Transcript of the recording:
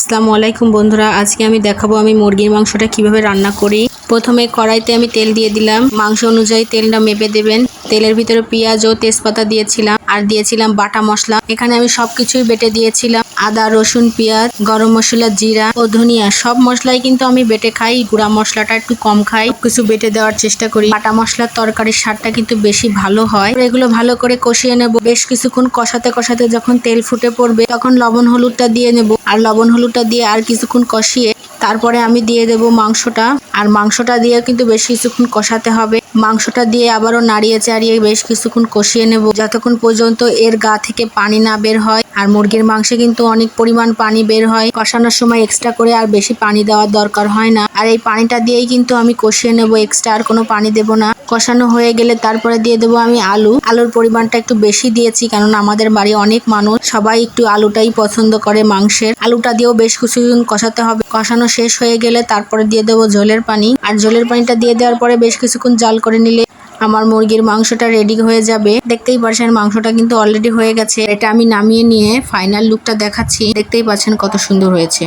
আসসালামু আলাইকুম বন্ধুরা, আজকে আমি দেখাবো আমি মুরগির মাংসটা কিভাবে রান্না করি। প্রথমে কড়াইতে আমি তেল দিয়ে দিলাম। মাংস অনুযায়ী তেলটা মেপে দেবেন। তেলের ভিতরে পেঁয়াজ ও তেজপাতা দিয়েছিলাম আর দিয়েছিলাম বাটা মশলা। এখানে আমি সবকিছুই বেটে দিয়েছিলাম। আদা, রসুন, পেঁয়াজ, গরম মশলা, জিরা ও ধনিয়া সব মশলাই কিন্তু আমি বেটে খাই। গুঁড়া মশলাটা একটু কম খাই, কিছু বেটে দেওয়ার চেষ্টা করি। বাটা মশলার তরকারির স্বাদটা কিন্তু বেশি ভালো হয়। এগুলো ভালো করে কষিয়ে নেব। বেশ কিছুক্ষণ কষাতে কষাতে যখন তেল ফুটে পড়বে তখন লবণ হলুদটা দিয়ে নেব। আর লবণ হলুদটা দিয়ে আর কিছুক্ষণ কষিয়ে তারপরে আমি দিয়ে দেব মাংসটা। আর মাংসটা দিয়ে কিন্তু বেশ কিছুক্ষণ কষাতে হবে। মাংসটা দিয়ে আবারও নাড়িয়ে চাড়িয়ে বেশ কিছুক্ষণ কষিয়ে নেব, যতক্ষণ পর্যন্ত এর গা থেকে পানি না বের হয়। আর মুরগির মাংসে কিন্তু অনেক পরিমাণ পানি বের হয়। কষানোর সময় এক্সট্রা করে আর বেশি পানি দেওয়ার দরকার হয় না। আর এই পানিটা দিয়েই কিন্তু আমি কষিয়ে নেব, এক্সট্রা আর কোনো পানি দেব না। কষানো হয়ে গেলে তারপরে দিয়ে দেবো আমি আলুর পরিমাণটা একটু বেশি দিয়েছি, কারণ আমাদের বাড়ি অনেক মানুষ, সবাই একটু আলুটাই পছন্দ করে মাংসের। আলুটা দিয়েও বেশ কিছুক্ষণ কষাতে হবে। কষানো শেষ হয়ে গেলে তারপরে দিয়ে দেবো ঝোলের পানি। আর ঝোলের পানিটা দিয়ে দেওয়ার পরে বেশ কিছুক্ষণ জাল করে নিলে আমার মুরগির মাংসটা রেডি হয়ে যাবে। দেখতেই পাচ্ছেন মাংসটা কিন্তু অলরেডি হয়ে গেছে। এটা আমি নামিয়ে নিয়ে ফাইনাল লুকটা দেখাচ্ছি। দেখতেই পাচ্ছেন কত সুন্দর হয়েছে।